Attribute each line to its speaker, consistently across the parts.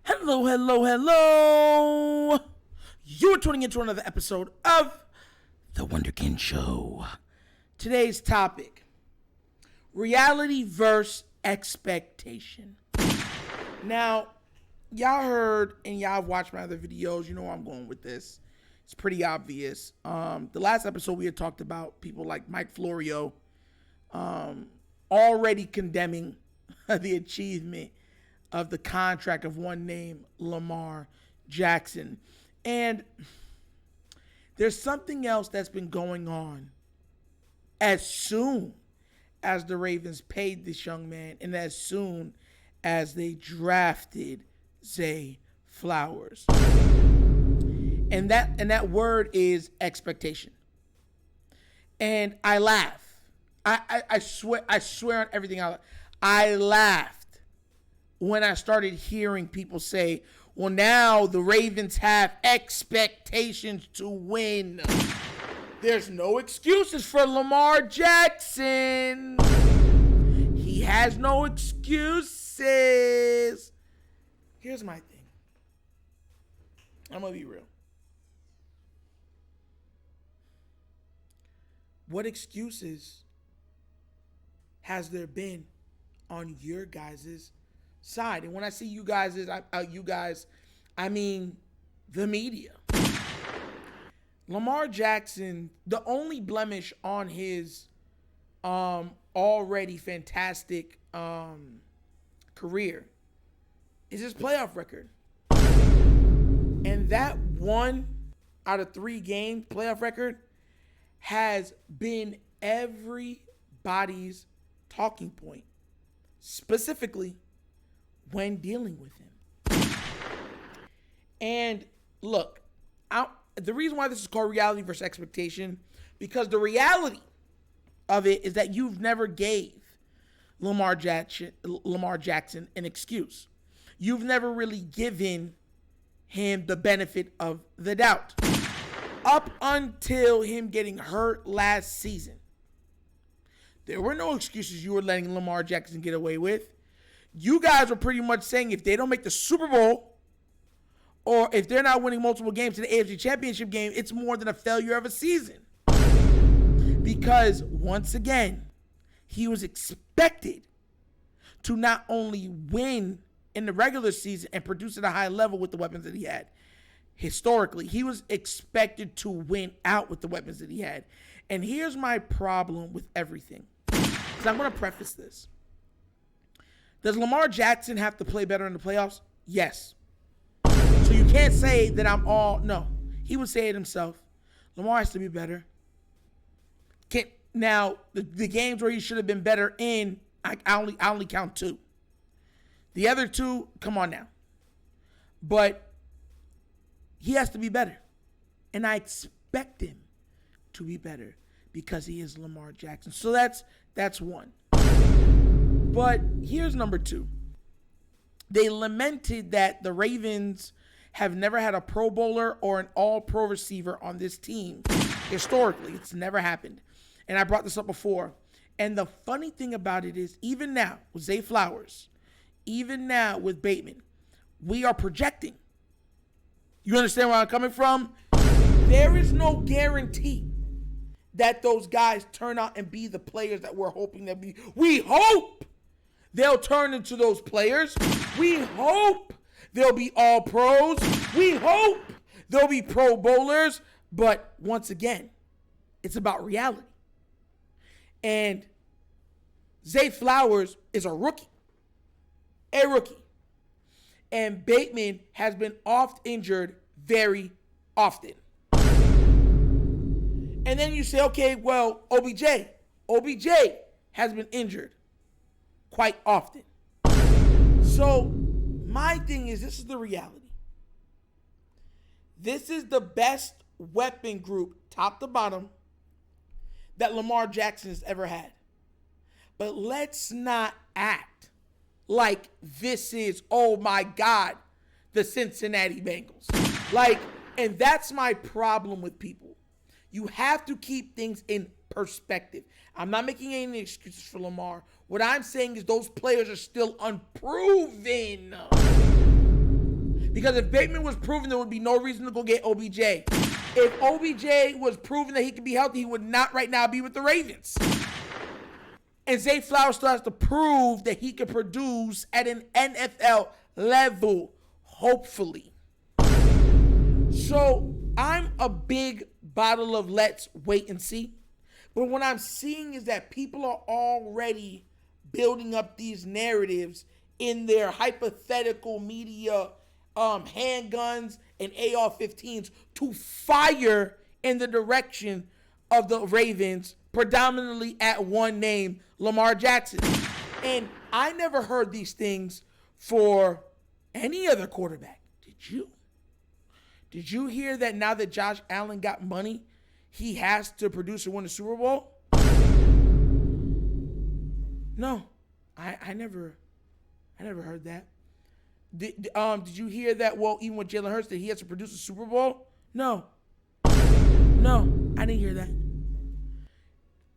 Speaker 1: Hello, hello, hello. You're tuning into another episode of The Wunderkind Show. Today's topic, reality versus expectation. Now, y'all heard and y'all have watched my other videos. You know where I'm going with this. It's pretty obvious. The last episode we had talked about people like Mike Florio already condemning the achievement of the contract of one named Lamar Jackson. And there's something else that's been going on as soon as the Ravens paid this young man and as soon as they drafted Zay Flowers. And that word is expectation. And I laugh. I swear on everything I laughed when I started hearing people say, well, now the Ravens have expectations to win. There's no excuses for Lamar Jackson. He has no excuses. Here's my thing. I'm going to be real. What excuses has there been on your guys' side? And when I say you guys, I mean the media. Lamar Jackson, the only blemish on his already fantastic career is his playoff record. And that 1 out of 3 games playoff record has been everybody's talking point, specifically when dealing with him. And look, the reason why this is called reality versus expectation, because the reality of it is that you've never gave Lamar Jackson an excuse. You've never really given him the benefit of the doubt. Up until him getting hurt last season, there were no excuses you were letting Lamar Jackson get away with. You guys were pretty much saying if they don't make the Super Bowl or if they're not winning multiple games in the AFC Championship game, it's more than a failure of a season. Because once again, he was expected to not only win in the regular season and produce at a high level with the weapons that he had. Historically, he was expected to win out with the weapons that he had. And here's my problem with everything. Because I'm going to preface this. Does Lamar Jackson have to play better in the playoffs? Yes. So you can't say that no. He would say it himself. Lamar has to be better. Now, the games where he should have been better in, I only count 2. The other 2, come on now. But he has to be better. And I expect him to be better because he is Lamar Jackson. So that's one. But here's number 2. They lamented that the Ravens have never had a Pro Bowler or an All-Pro receiver on this team. Historically, it's never happened. And I brought this up before. And the funny thing about it is, even now with Zay Flowers, even now with Bateman, we are projecting. You understand where I'm coming from? There is no guarantee that those guys turn out and be the players that we're hoping they'll be. We hope they'll turn into those players. We hope they'll be all pros. We hope they'll be Pro Bowlers. But once again, it's about reality. And Zay Flowers is a rookie. A rookie. And Bateman has been oft injured very often. And then you say, okay, well, OBJ has been injured quite often. So my thing is, this is the reality. This is the best weapon group, top to bottom, that Lamar Jackson has ever had. But let's not act like this is, oh my God, the Cincinnati Bengals. And that's my problem with people. You have to keep things in perspective. I'm not making any excuses for Lamar. What I'm saying is those players are still unproven. Because if Bateman was proven, there would be no reason to go get OBJ. If OBJ was proven that he could be healthy, he would not right now be with the Ravens. And Zay Flowers still has to prove that he can produce at an NFL level, hopefully. So I'm a big bottle of let's wait and see. But what I'm seeing is that people are already building up these narratives in their hypothetical media handguns and AR-15s to fire in the direction of the Ravens, predominantly at one name, Lamar Jackson. And I never heard these things for any other quarterback. Did you? Did you hear that now that Josh Allen got money, he has to produce and win the Super Bowl? No, I never heard that. Did you hear that? Well, even with Jalen Hurts, that he has to produce a Super Bowl? No, I didn't hear that.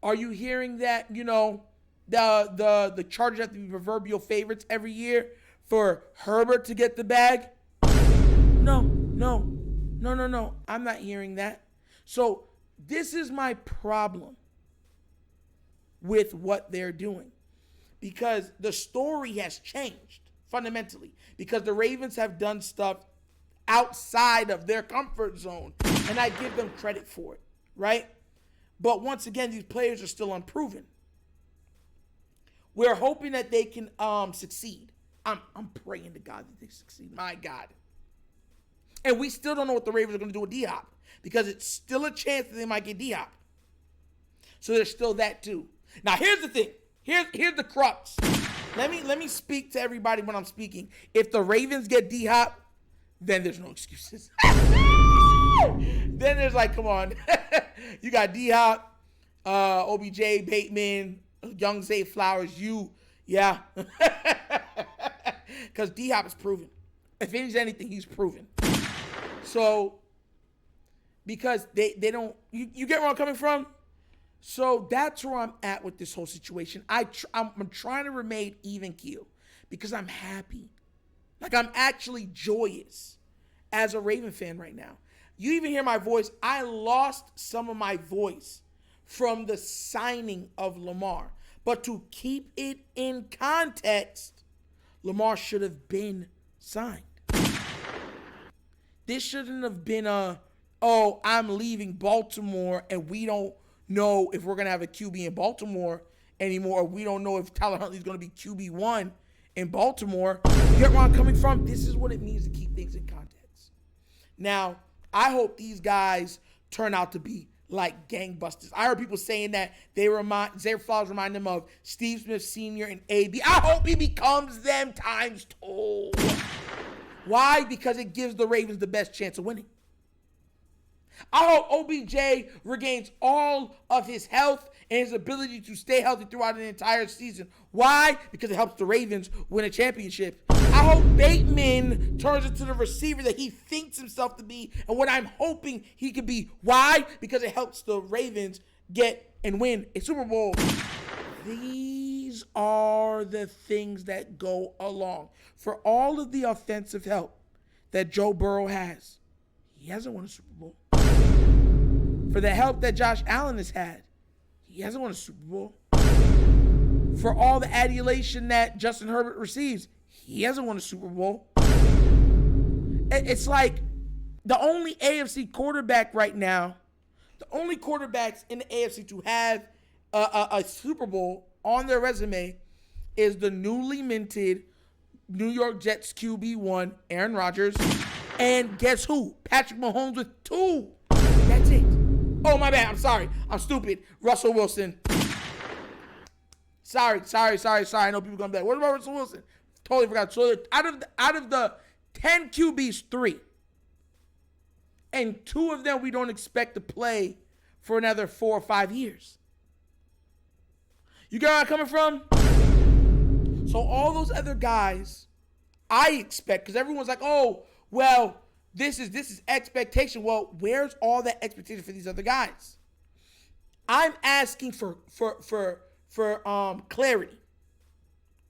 Speaker 1: Are you hearing that? The Chargers have to be proverbial favorites every year for Herbert to get the bag? No. I'm not hearing that. So this is my problem with what they're doing, because the story has changed fundamentally, because the Ravens have done stuff outside of their comfort zone, and I give them credit for it, right? But once again, these players are still unproven. We're hoping that they can succeed. I'm praying to God that they succeed. My God. And we still don't know what the Ravens are going to do with D-Hop, because it's still a chance that they might get D-Hop. So there's still that too. Now here's the thing. Here's the crux. Let me speak to everybody when I'm speaking. If the Ravens get D-Hop, then there's no excuses. Then there's like, come on. You got D-Hop, OBJ, Bateman, young Zay Flowers, yeah. Because D-Hop is proven. If he's anything, he's proven. So, because they don't, you get where I'm coming from? So that's where I'm at with this whole situation. I'm trying to remain even keel because I'm happy. Like, I'm actually joyous as a Raven fan right now. You even hear my voice. I lost some of my voice from the signing of Lamar. But to keep it in context, Lamar should have been signed. This shouldn't have been I'm leaving Baltimore and we don't know if we're going to have a QB in Baltimore anymore. Or we don't know if Tyler Huntley is going to be QB1 in Baltimore. You get where I'm coming from? This is what it means to keep things in context. Now, I hope these guys turn out to be like gangbusters. I heard people saying that Zay Flowers remind them of Steve Smith Sr. and AB. I hope he becomes them times 2. Why? Because it gives the Ravens the best chance of winning. I hope OBJ regains all of his health and his ability to stay healthy throughout an entire season. Why? Because it helps the Ravens win a championship. I hope Bateman turns into the receiver that he thinks himself to be and what I'm hoping he could be. Why? Because it helps the Ravens get and win a Super Bowl. These are the things that go along. For all of the offensive help that Joe Burrow has, he hasn't won a Super Bowl. For the help that Josh Allen has had, he hasn't won a Super Bowl. For all the adulation that Justin Herbert receives, he hasn't won a Super Bowl. It's like the only AFC quarterback right now, the only quarterbacks in the AFC to have a Super Bowl on their resume is the newly minted New York Jets QB1, Aaron Rodgers, and guess who? Patrick Mahomes with 2. That's it. Oh, my bad. I'm sorry. I'm stupid. Russell Wilson. Sorry. I know people are going to be like, what about Russell Wilson? Totally forgot. So out of the 10 QBs, 3. And 2 of them we don't expect to play for another 4 or 5 years. You get where I'm coming from? So all those other guys, I expect, because everyone's like, oh, well, this is expectation. Well, where's all that expectation for these other guys? I'm asking for clarity,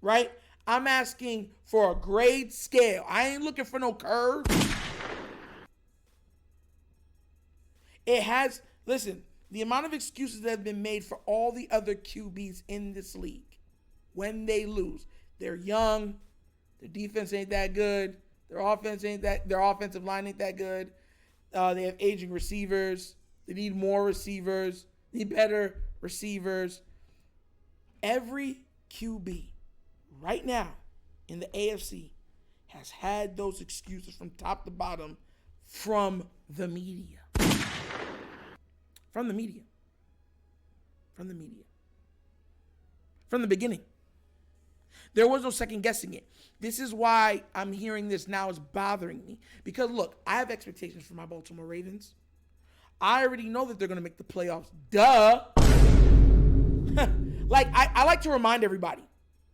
Speaker 1: right? I'm asking for a grade scale. I ain't looking for no curve. Listen, the amount of excuses that have been made for all the other QBs in this league when they lose. They're young, their defense ain't that good, their offensive line ain't that good. They have aging receivers. They need more receivers, need better receivers. Every QB right now in the AFC has had those excuses from top to bottom from the media. From the media. From the media. From the beginning. There was no second guessing it. This is why I'm hearing this now is bothering me. Because look, I have expectations for my Baltimore Ravens. I already know that they're going to make the playoffs. Duh. I like to remind everybody,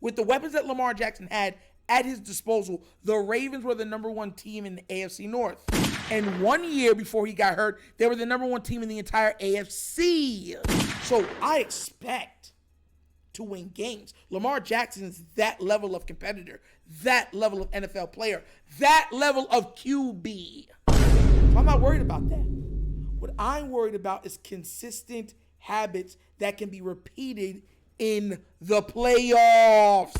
Speaker 1: with the weapons that Lamar Jackson had at his disposal, the Ravens were the number one team in the AFC North. And 1 year before he got hurt, they were the number one team in the entire AFC. So I expect to win games. Lamar Jackson is that level of competitor, that level of NFL player, that level of QB. So I'm not worried about that. What I'm worried about is consistent habits that can be repeated in the playoffs.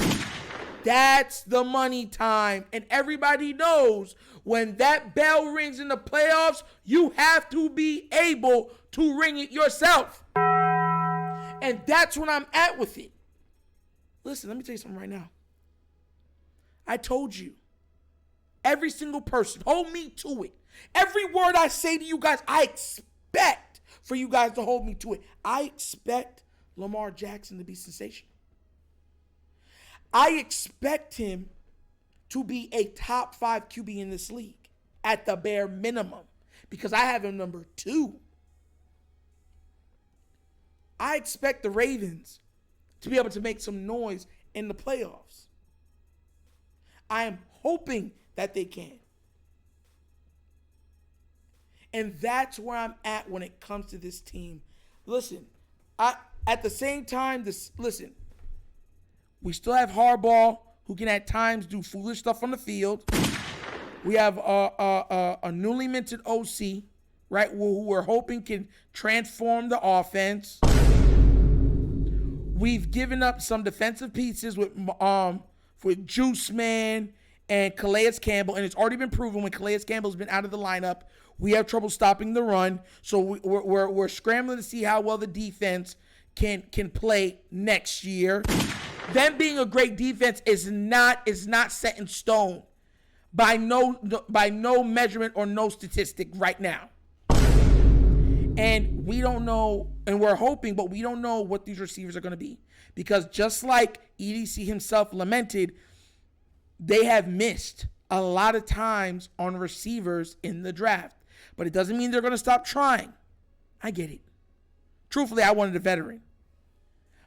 Speaker 1: That's the money time. And everybody knows when that bell rings in the playoffs, you have to be able to ring it yourself. And that's when I'm at with it. Listen, let me tell you something right now. I told you, every single person, hold me to it. Every word I say to you guys, I expect for you guys to hold me to it. I expect Lamar Jackson to be sensational. I expect him to be a top 5 QB in this league at the bare minimum because I have him number 2. I expect the Ravens to be able to make some noise in the playoffs. I am hoping that they can. And that's where I'm at when it comes to this team. Listen, at the same time, we still have Harbaugh, who can at times do foolish stuff on the field. We have a newly minted OC, right, who we're hoping can transform the offense. We've given up some defensive pieces with Juice Man and Calais Campbell, and it's already been proven when Calais Campbell's been out of the lineup, we have trouble stopping the run. So we're scrambling to see how well the defense can play next year. Them being a great defense is not set in stone by no measurement or no statistic right now. And we don't know, and we're hoping, but we don't know what these receivers are going to be. Because just like EDC himself lamented, they have missed a lot of times on receivers in the draft. But it doesn't mean they're going to stop trying. I get it. Truthfully, I wanted a veteran.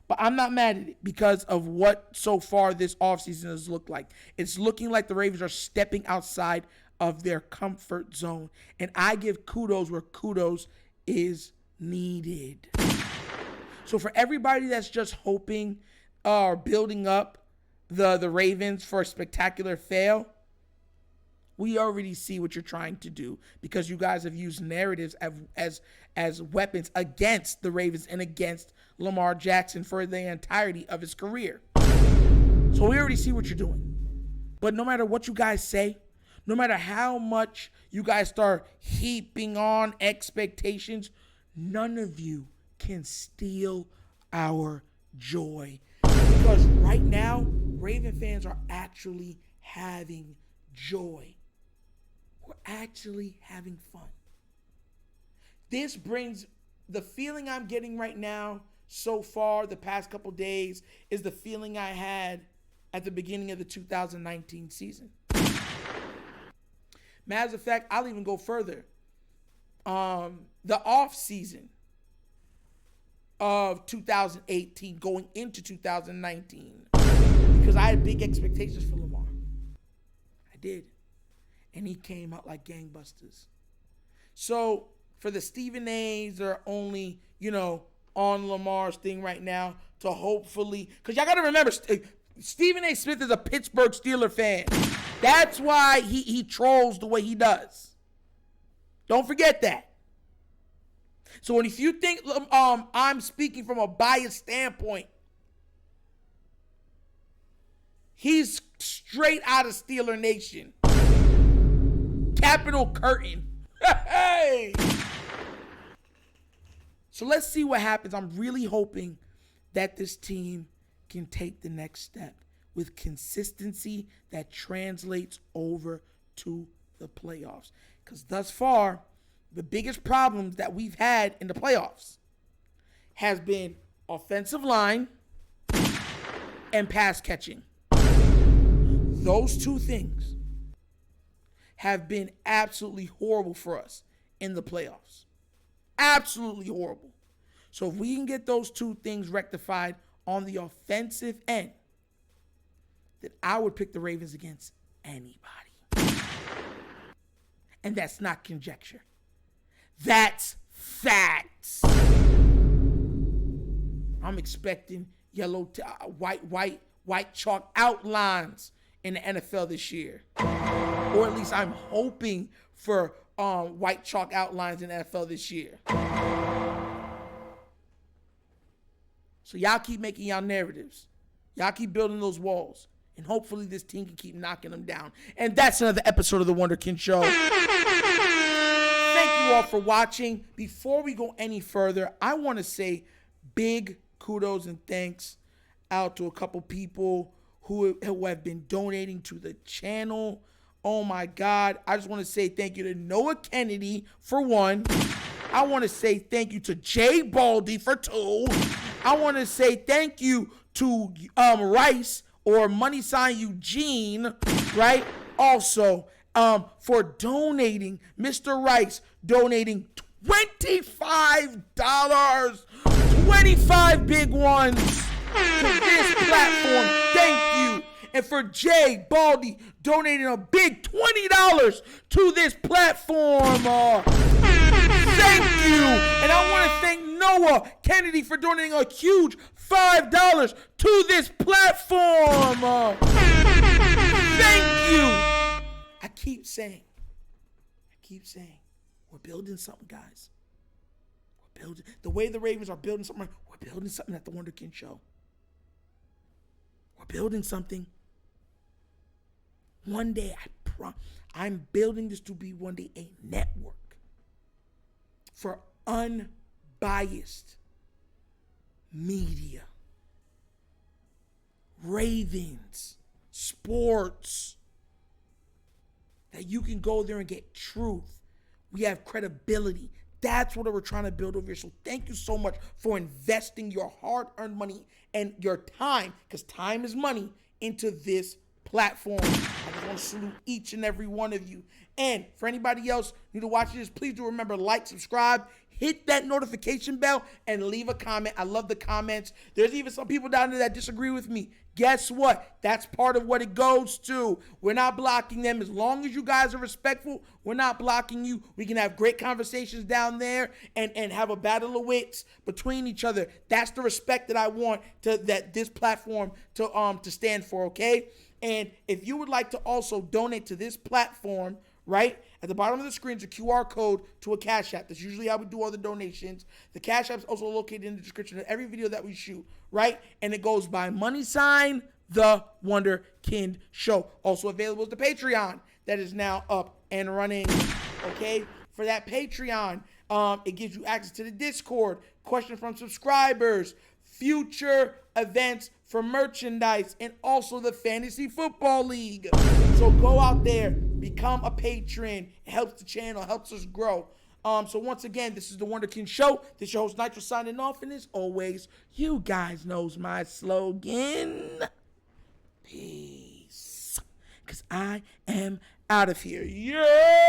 Speaker 1: But I'm not mad at it because of what so far this offseason has looked like. It's looking like the Ravens are stepping outside of their comfort zone. And I give kudos where kudos is needed. So for everybody that's just hoping or building up the Ravens for a spectacular fail, we already see what you're trying to do because you guys have used narratives as weapons against the Ravens and against Lamar Jackson for the entirety of his career. So we already see what you're doing. But no matter what you guys say, no matter how much you guys start heaping on expectations, none of you can steal our joy. Because right now, Raven fans are actually having joy. We're actually having fun. This brings the feeling I'm getting right now so far the past couple days is the feeling I had at the beginning of the 2019 season. Matter of fact, I'll even go further. The off season of 2018 going into 2019 because I had big expectations for Lamar. I did. And he came out like gangbusters. So for the Stephen A's that are only, on Lamar's thing right now to hopefully, because y'all got to remember, Stephen A. Smith is a Pittsburgh Steelers fan. That's why he trolls the way he does. Don't forget that. So if you think I'm speaking from a biased standpoint, he's straight out of Steeler Nation. Capital Curtain. Hey! So let's see what happens. I'm really hoping that this team can take the next step with consistency that translates over to the playoffs. Because thus far, the biggest problems that we've had in the playoffs has been offensive line and pass catching. Those two things have been absolutely horrible for us in the playoffs. Absolutely horrible. So if we can get those two things rectified on the offensive end, then I would pick the Ravens against anybody. And that's not conjecture. That's facts. I'm expecting white chalk outlines in the NFL this year. Or at least I'm hoping for white chalk outlines in the NFL this year. So y'all keep making y'all narratives. Y'all keep building those walls. And hopefully this team can keep knocking them down. And that's another episode of The Wunderkind Show. Thank you all for watching. Before we go any further, I want to say big kudos and thanks out to a couple people who have been donating to the channel. Oh my God. I just want to say thank you to Noah Kennedy for 1. I want to say thank you to Jay Baldy for 2. I want to say thank you to Rice or money sign Eugene, right? Also, for donating, Mr. Rice donating $25, 25 big ones to this platform. Thank you. And for Jay Baldy donating a big $20 to this platform. Thank you. And I want to thank Noah Kennedy for donating a huge $5 to this platform. Thank you. I keep saying, we're building something, guys. We're building, the way the Ravens are building something, we're building something at the Wunderkind Show. We're building something. One day, I'm building this to be one day a network for unbiased media. Ravens, sports, that you can go there and get truth. We have credibility. That's what we're trying to build over here. So thank you so much for investing your hard-earned money and your time, because time is money, into this platform. I just want to salute each and every one of you. And for anybody else new to watch this, please do remember, like, subscribe, hit that notification bell, and leave a comment. I love the comments. There's even some people down there that disagree with me. Guess what? That's part of what it goes to. We're not blocking them. As long as you guys are respectful, we're not blocking you. We can have great conversations down there and have a battle of wits between each other. That's the respect that I want that this platform to stand for, okay? And if you would like to also donate to this platform, right, at the bottom of the screen is a QR code to a Cash App. That's usually how we do all the donations. The Cash App is also located in the description of every video that we shoot, right? And it goes by money sign The Wunderkind Show. Also available is the Patreon that is now up and running, okay? For that Patreon, it gives you access to the Discord, questions from subscribers, future events for merchandise, and also the Fantasy Football League. So go out there, become a patron. It helps the channel, helps us grow. So once again, this is the Wunderkind Show. This is your host Nitro signing off, and as always, you guys knows my slogan. Peace. Because I am out of here. Yeah!